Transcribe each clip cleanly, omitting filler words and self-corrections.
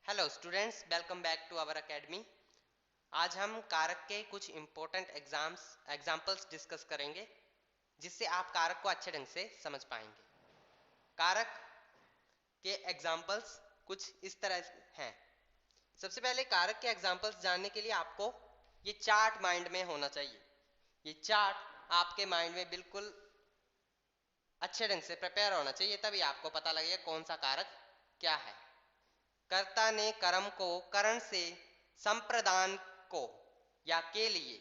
Hello students, welcome back to our academy. आज हम कारक के कुछ इंपॉर्टेंट एग्जाम्पल्स डिस्कस करेंगे जिससे आप कारक को अच्छे ढंग से समझ पाएंगे। कारक के एग्जाम्पल्स कुछ इस तरह हैं। सबसे पहले कारक के एग्जाम्पल्स जानने के लिए आपको ये चार्ट माइंड में होना चाहिए। ये चार्ट आपके माइंड में बिल्कुल अच्छे ढंग से प्रिपेयर होना चाहिए, तभी आपको पता लगेगा कौन सा कारक क्या है। कर्ता ने कर्म को करण से संप्रदान को या के लिए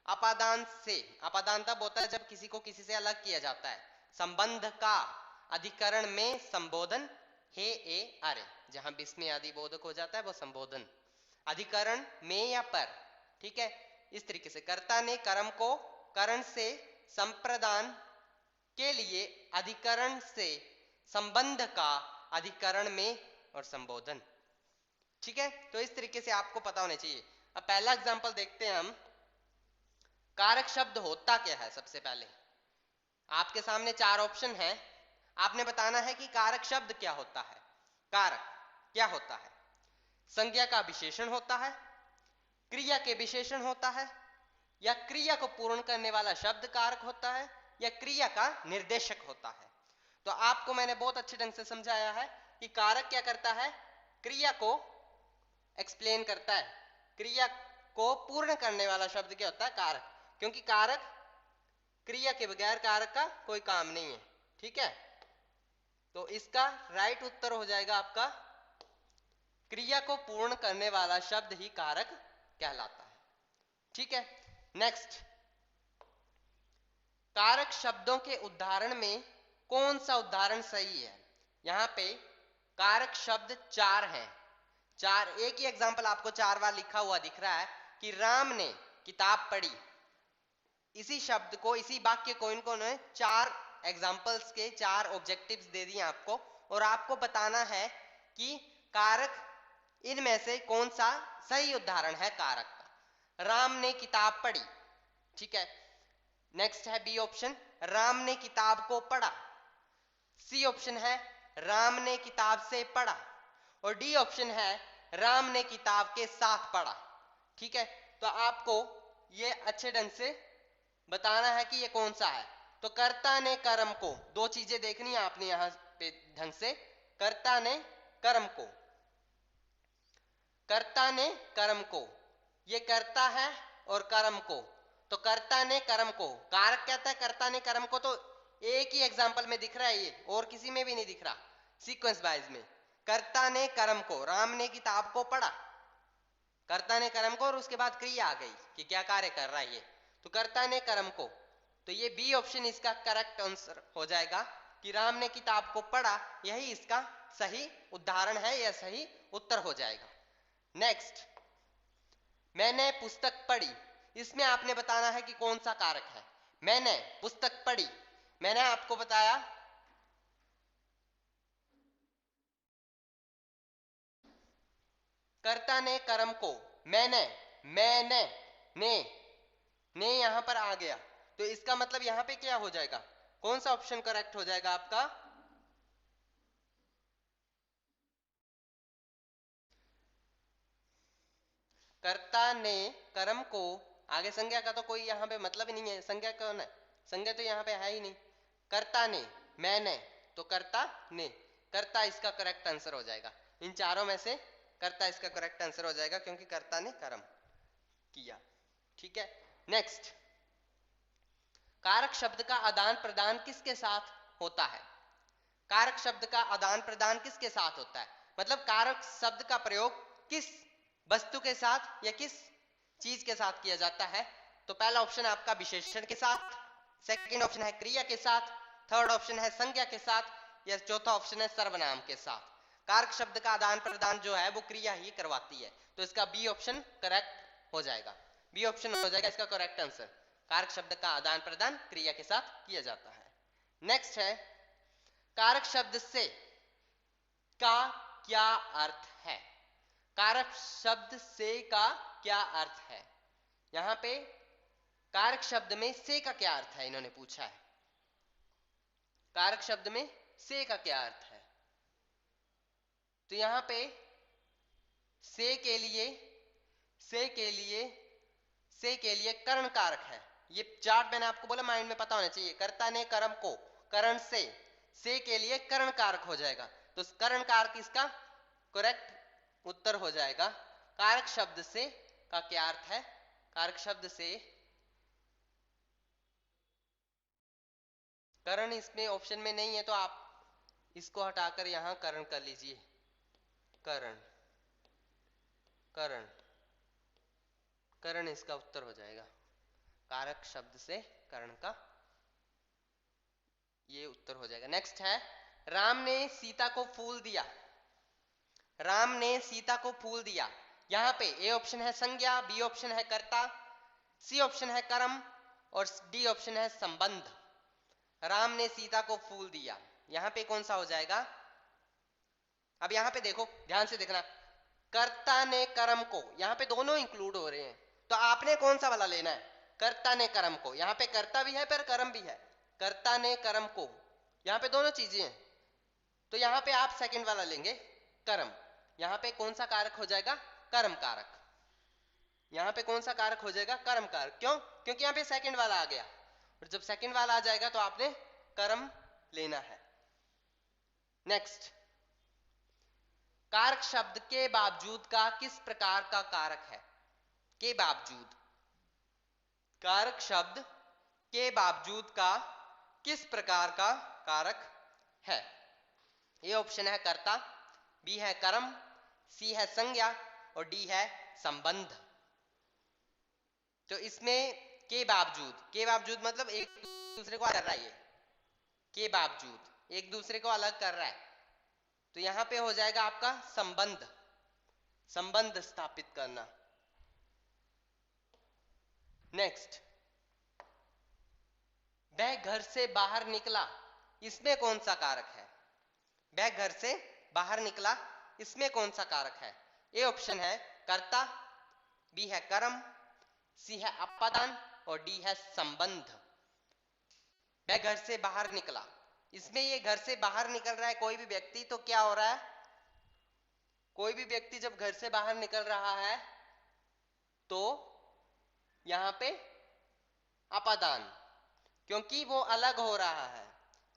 अपादान से, अपादान तब होता है जब किसी को किसी से अलग किया जाता है, संबंध का अधिकरण में संबोधन हे ए अरे, जहां विस्मय आदि बोधक हो जाता है वो संबोधन, अधिकरण में या पर। ठीक है, इस तरीके से कर्ता ने कर्म को करण से संप्रदान के लिए अधिकरण से संबंध का अधिकरण में और संबोधन। ठीक है, तो इस तरीके से आपको पता होना चाहिए। अब पहला एग्जांपल देखते हैं हम। कारक शब्द होता क्या है? सबसे पहले आपके सामने चार ऑप्शन है, आपने बताना है कि कारक शब्द क्या होता है। कारक क्या होता है? संज्ञा का विशेषण होता है, क्रिया के विशेषण होता है, या क्रिया को पूर्ण करने वाला शब्द कारक होता है, या क्रिया का निर्देशक होता है। तो आपको मैंने बहुत अच्छे ढंग से समझाया है कि कारक क्या करता है, क्रिया को एक्सप्लेन करता है। क्रिया को पूर्ण करने वाला शब्द क्या होता है? कारक। क्योंकि कारक, क्रिया के बगैर कारक का कोई काम नहीं है। ठीक है, तो इसका राइट उत्तर हो जाएगा आपका, क्रिया को पूर्ण करने वाला शब्द ही कारक कहलाता है। ठीक है, नेक्स्ट, कारक शब्दों के उदाहरण में कौन सा उदाहरण सही है? यहां पे कारक शब्द चार हैं। चार, एक ही एग्जाम्पल आपको चार बार लिखा हुआ दिख रहा है कि राम ने किताब पढ़ी। इसी शब्द को, इसी वाक्य को इन्होंने चार एग्जाम्पल्स के चार ऑब्जेक्टिव्स दे दिए आपको, और आपको बताना है कि कारक इनमें से कौन सा सही उदाहरण है कारक का। राम ने किताब पढ़ी। ठीक है, नेक्स्ट है बी ऑप्शन, राम ने किताब को पढ़ा। सी ऑप्शन है राम ने किताब से पढ़ा, और डी ऑप्शन है राम ने किताब के साथ पढ़ा। ठीक है, तो आपको ये अच्छे ढंग से बताना है कि ये कौन सा है। तो कर्ता ने कर्म को, दो चीजें देखनी है आपने यहां पे ढंग से। कर्ता ने कर्म को, कर्ता ने कर्म को, ये कर्ता है और कर्म को। तो कर्ता ने कर्म को कारक कहता है, कर्ता ने कर्म को, तो एक ही एग्जाम्पल में दिख रहा है ये, और किसी में भी नहीं दिख रहा सीक्वेंस वाइज में। कर्ता ने कर्म को, राम ने किताब को पढ़ा, कर्ता ने कर्म को, और उसके बाद क्रिया आ गई कि क्या कार्य कर रहा है ये, तो कर्ता ने कर्म को। तो ये बी ऑप्शन इसका करेक्ट आंसर हो जाएगा कि राम ने किताब को पढ़ा, यही इसका सही उदाहरण है या सही उत्तर हो जाएगा। नेक्स्ट, मैंने पुस्तक पढ़ी। इसमें आपने बताना है कि कौन सा कारक है। मैंने पुस्तक पढ़ी, मैंने आपको बताया कर्ता ने कर्म को, मैंने ने यहां पर आ गया, तो इसका मतलब यहां पे क्या हो जाएगा? कौन सा ऑप्शन करेक्ट हो जाएगा आपका? कर्ता ने कर्म को, आगे संज्ञा का तो कोई यहां पे मतलब ही नहीं है। संज्ञा कौन है? संज्ञा तो यहां पे है ही नहीं। कर्ता ने, मैंने, तो कर्ता ने, कर्ता इसका करेक्ट आंसर हो जाएगा। इन चारों में से कर्ता इसका करेक्ट आंसर हो जाएगा, क्योंकि कर्ता ने कर्म किया। ठीक है, नेक्स्ट, कारक शब्द का आदान प्रदान किसके साथ होता है? कारक शब्द का आदान प्रदान किसके साथ होता है? मतलब कारक शब्द का प्रयोग किस वस्तु के साथ या किस चीज के साथ किया जाता है? तो पहला ऑप्शन है आपका विशेषण के साथ, सेकंड ऑप्शन है क्रिया के साथ, थर्ड ऑप्शन है संज्ञा के साथ, या चौथा ऑप्शन है सर्वनाम के साथ। कारक शब्द का आदान प्रदान जो है वो क्रिया ही करवाती है, तो इसका बी ऑप्शन करेक्ट हो जाएगा। बी ऑप्शन हो जाएगा इसका करेक्ट आंसर। कारक शब्द का आदान प्रदान क्रिया के साथ किया जाता है। नेक्स्ट है, कारक शब्द से का क्या अर्थ है? कारक शब्द से का क्या अर्थ है? यहां पे कारक शब्द में से का क्या अर्थ है, इन्होंने पूछा है। कारक शब्द में से का क्या अर्थ है? तो यहां पे से के लिए से के लिए से के लिए करण कारक है। ये चार्ट मैंने आपको बोला माइंड में पता होना चाहिए। कर्ता ने कर्म को करण से के लिए करण कारक हो जाएगा, तो करण कारक इसका करेक्ट उत्तर हो जाएगा। कारक शब्द से का क्या अर्थ है? कारक शब्द से करण इसमें ऑप्शन में नहीं है, तो आप इसको हटाकर यहां करण कर लीजिए। करण करण करण इसका उत्तर हो जाएगा। कारक शब्द से करण का ये उत्तर हो जाएगा। नेक्स्ट है, राम ने सीता को फूल दिया। राम ने सीता को फूल दिया। यहां पे ए ऑप्शन है संज्ञा, बी ऑप्शन है कर्ता, सी ऑप्शन है कर्म और डी ऑप्शन है संबंध। राम ने सीता को फूल दिया, यहां पे कौन सा हो जाएगा? अब यहां पे देखो, ध्यान से देखना, कर्ता ने कर्म को, यहां पे दोनों इंक्लूड हो रहे हैं, तो आपने कौन सा वाला लेना है? कर्ता ने कर्म को, यहां पे कर्ता भी है पर कर्म भी है। कर्ता ने कर्म को, यहां पे दोनों चीजें हैं, तो यहां पे आप सेकंड वाला लेंगे कर्म। यहां पे कौन सा कारक हो जाएगा? कर्म कारक। यहां पे कौन सा कारक हो जाएगा? कर्म कारक। क्यों? क्योंकि यहां पे सेकंड वाला आ गया, और जब सेकंड वाला आ जाएगा तो आपने कर्म लेना है। नेक्स्ट, कारक शब्द के बावजूद का किस प्रकार का कारक है? के बावजूद, कारक शब्द के बावजूद का किस प्रकार का कारक है? ए ऑप्शन है कर्ता, बी है कर्म, सी है संज्ञा और डी है संबंध। तो इसमें के बावजूद मतलब एक दूसरे को अलग कर रहा है, ये के बावजूद एक दूसरे को अलग कर रहा है, तो यहां पे हो जाएगा आपका संबंध, संबंध स्थापित करना। नेक्स्ट, वह घर से बाहर निकला, इसमें कौन सा कारक है? वह घर से बाहर निकला, इसमें कौन सा कारक है? ए ऑप्शन है कर्ता, बी है कर्म, सी है अपादान और डी है संबंध। वह घर से बाहर निकला, इसमें ये घर से बाहर निकल रहा है कोई भी व्यक्ति, तो क्या हो रहा है? कोई भी व्यक्ति जब घर से बाहर निकल रहा है तो यहां पे अपादान, क्योंकि वो अलग हो रहा है,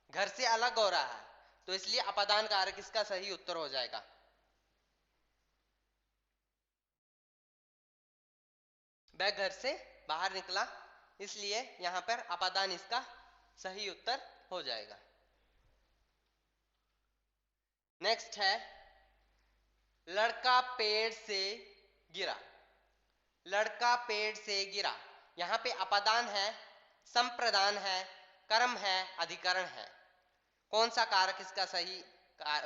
घर से अलग हो रहा है, तो इसलिए अपादान कारक इसका सही उत्तर हो जाएगा। वह घर से बाहर निकला, इसलिए यहां पर अपादान इसका सही उत्तर हो जाएगा। नेक्स्ट है, लड़का पेड़ से गिरा। लड़का पेड़ से गिरा, यहां पे अपादान है, संप्रदान है, कर्म है, अधिकरण है, कौन सा कारक इसका सही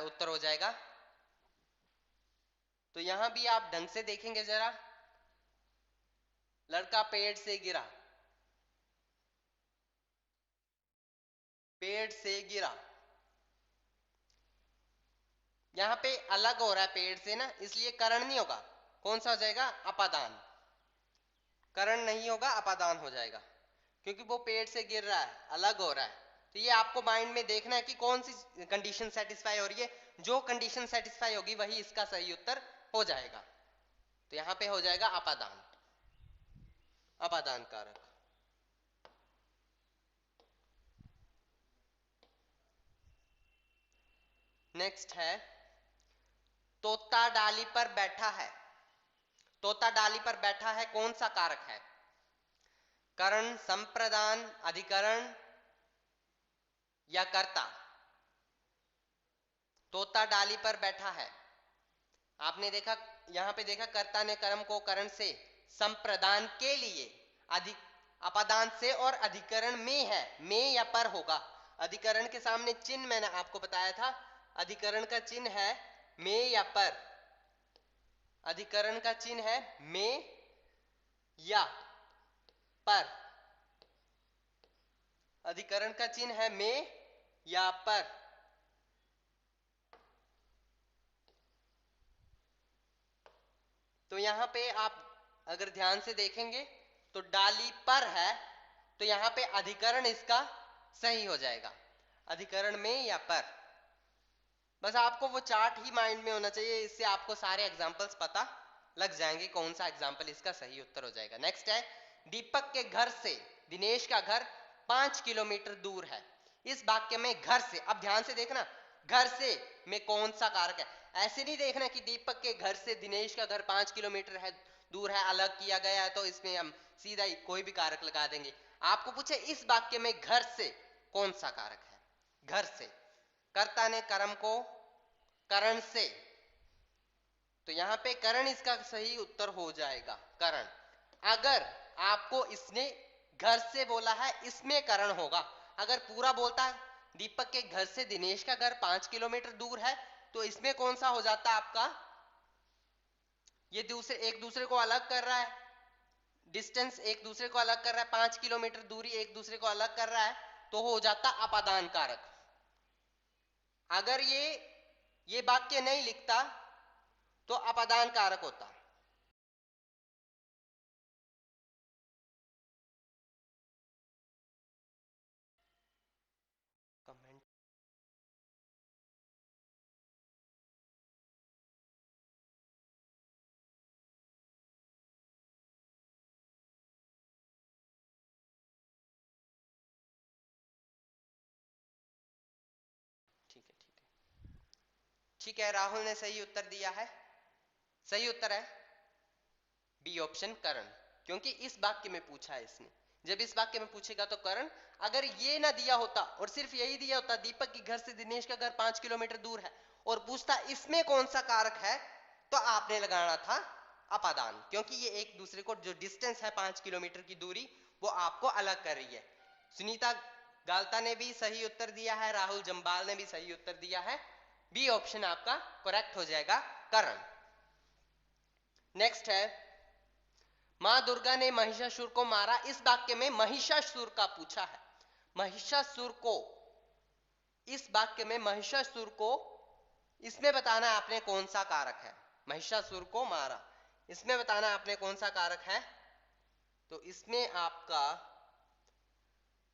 उत्तर हो जाएगा? तो यहां भी आप ढंग से देखेंगे जरा, लड़का पेड़ से गिरा, पेड़ से गिरा, यहां पे अलग हो रहा है पेड़ से ना, इसलिए करण नहीं होगा, कौन सा हो जाएगा? अपादान। करण नहीं होगा, अपादान हो जाएगा, क्योंकि वो पेड़ से गिर रहा है, अलग हो रहा है। तो ये आपको माइंड में देखना है कि कौन सी कंडीशन सेटिस्फाई हो रही है, जो कंडीशन सेटिस्फाई होगी वही इसका सही उत्तर हो जाएगा। तो यहां पे हो जाएगा अपादान, अपादान कारक। नेक्स्ट है, तोता डाली पर बैठा है। तोता डाली पर बैठा है, कौन सा कारक है? करण, संप्रदान, अधिकरण या कर्ता? तोता डाली पर बैठा है, आपने देखा, यहां पे देखा, कर्ता ने कर्म को करण से, संप्रदान के लिए, अधिक अपादान से और अधिकरण में है, में या पर होगा। अधिकरण के सामने चिन्ह मैंने आपको बताया था, अधिकरण का चिन्ह है में या पर, अधिकरण का चिन्ह है में या पर, अधिकरण का चिन्ह है में या पर। तो यहां पे आप अगर ध्यान से देखेंगे तो डाली पर है, तो यहां पे अधिकरण इसका सही हो जाएगा, अधिकरण में या पर। बस आपको वो चार्ट ही माइंड में होना चाहिए, इससे आपको सारे एग्जांपल्स पता लग जाएंगे कौन सा एग्जाम्पल इसका सही उत्तर हो जाएगा। नेक्स्ट है, दीपक के घर से दिनेश का घर 5 किलोमीटर दूर है। इस वाक्य में घर से, अब ध्यान से देखना, घर से में कौन सा कारक है। ऐसे नहीं देखना कि दीपक के घर से दिनेश का घर 5 किलोमीटर है दूर है, अलग किया गया है, तो इसमें हम सीधा ही कोई भी कारक लगा देंगे। आपको पूछे इस वाक्य में घर से कौन सा कारक है। घर से, कर्ता ने कर्म को करण से, तो यहां पे करण इसका सही उत्तर हो जाएगा, करण। अगर आपको इसने घर से बोला है, इसमें करण होगा। अगर पूरा बोलता है दीपक के घर से दिनेश का घर 5 किलोमीटर दूर है, तो इसमें कौन सा हो जाता आपका, ये दूसरे एक दूसरे को अलग कर रहा है, डिस्टेंस एक दूसरे को अलग कर रहा है, 5 किलोमीटर दूरी एक दूसरे को अलग कर रहा है, तो हो जाता अपादान कारक। अगर ये वाक्य नहीं लिखता तो अपादान कारक होता। कमेंट ठीक है, ठीक है, ठीक है। राहुल ने सही उत्तर दिया है। सही उत्तर है बी ऑप्शन, करण। क्योंकि इस वाक्य में पूछा है इसने, जब इस वाक्य में पूछेगा तो करण। अगर ये ना दिया होता और सिर्फ यही दिया होता दीपक के घर से दिनेश का घर 5 किलोमीटर दूर है, और पूछता इसमें कौन सा कारक है, तो आपने लगाना था अपादान। क्योंकि ये एक दूसरे को, जो डिस्टेंस है 5 किलोमीटर की दूरी, वो आपको अलग कर रही है। सुनीता गाल्ता ने भी सही उत्तर दिया है, राहुल जम्बाल ने भी सही उत्तर दिया है। बी ऑप्शन आपका करेक्ट हो जाएगा, करण। नेक्स्ट है, मां दुर्गा ने महिषासुर को मारा। इस वाक्य में महिषासुर का पूछा है। महिषासुर को, इस वाक्य में महिषासुर को, इसमें बताना आपने कौन सा कारक है। महिषासुर को मारा, इसमें बताना आपने कौन सा कारक है। तो इसमें आपका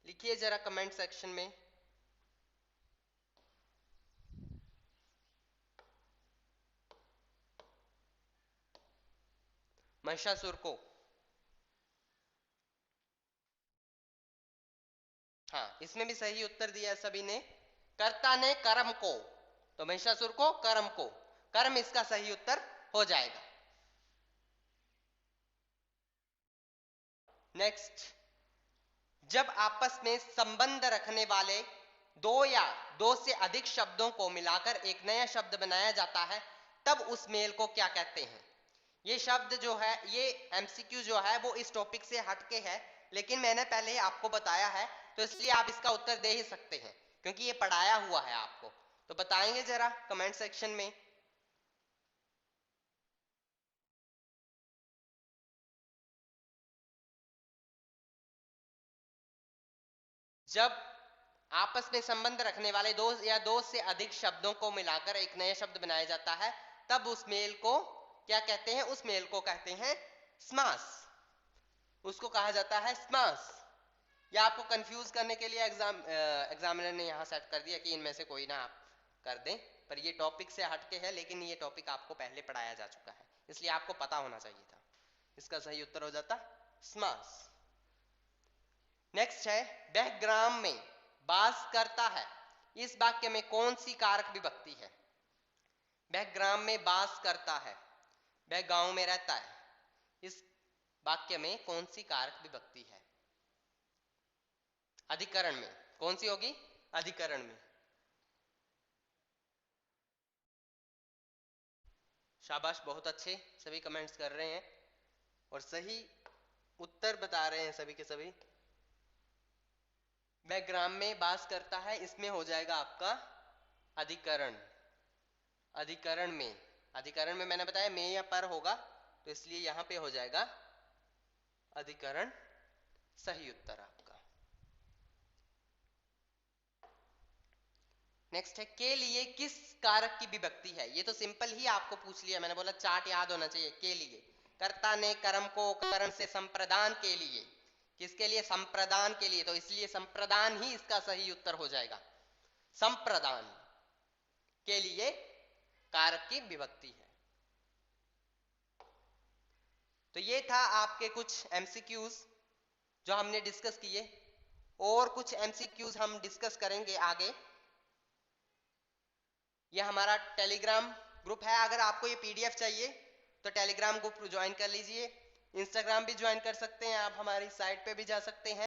लिखिए जरा कमेंट सेक्शन में। महिषासुर को, हाँ, इसमें भी सही उत्तर दिया सभी ने। कर्ता ने कर्म को, तो महिषासुर को, कर्म को, कर्म इसका सही उत्तर हो जाएगा। नेक्स्ट, जब आपस में संबंध रखने वाले दो या दो से अधिक शब्दों को मिलाकर एक नया शब्द बनाया जाता है, तब उस मेल को क्या कहते हैं। ये शब्द जो है, ये एमसीक्यू जो है वो इस टॉपिक से हटके है, लेकिन मैंने पहले ही आपको बताया है, तो इसलिए आप इसका उत्तर दे ही सकते हैं, क्योंकि ये पढ़ाया हुआ है आपको। तो बताएंगे जरा कमेंट सेक्शन में। जब आपस में संबंध रखने वाले दो या दो से अधिक शब्दों को मिलाकर एक नया शब्द बनाया जाता है, तब उस मेल को क्या कहते हैं। उस मेल को कहते हैं समास। उसको कहा जाता है समास। या आपको कंफ्यूज करने के लिए एग्जामिनर ने यहां सेट कर दिया कि इनमें से कोई ना आप कर दें, पर ये टॉपिक से हटके है, लेकिन ये टॉपिक आपको पहले पढ़ाया जा चुका है, इसलिए आपको पता होना चाहिए था। इसका सही उत्तर हो जाता समास। नेक्स्ट है, वह ग्राम में वास करता है। इस वाक्य में कौन सी कारक विभक्ति है। वह ग्राम में वास करता है, वह गांव में रहता है। इस वाक्य में कौन सी कारक विभक्ति है। अधिकरण में कौन सी होगी, अधिकरण में। शाबाश, बहुत अच्छे, सभी कमेंट्स कर रहे हैं और सही उत्तर बता रहे हैं सभी के सभी। वह ग्राम में वास करता है, इसमें हो जाएगा आपका अधिकरण। अधिकरण में, अधिकरण में मैंने बताया में या पर होगा, तो इसलिए यहां पे हो जाएगा अधिकरण, सही उत्तर आपका। नेक्स्ट है, के लिए किस कारक की विभक्ति है। ये तो सिंपल ही आपको पूछ लिया, मैंने बोला चार्ट याद होना चाहिए। के लिए, कर्ता ने कर्म को करण से संप्रदान के लिए, किसके लिए, संप्रदान के लिए, तो इसलिए संप्रदान ही इसका सही उत्तर हो जाएगा। संप्रदान के लिए कारक की विभक्ति है। तो ये था आपके कुछ एमसीक्यूज जो हमने डिस्कस किए, और कुछ एमसीक्यूज हम डिस्कस करेंगे आगे। ये हमारा टेलीग्राम ग्रुप है, अगर आपको ये पीडीएफ चाहिए तो टेलीग्राम ग्रुप ज्वाइन कर लीजिए। इंस्टाग्राम भी ज्वाइन कर सकते हैं आप, हमारी साइट पे भी जा सकते हैं।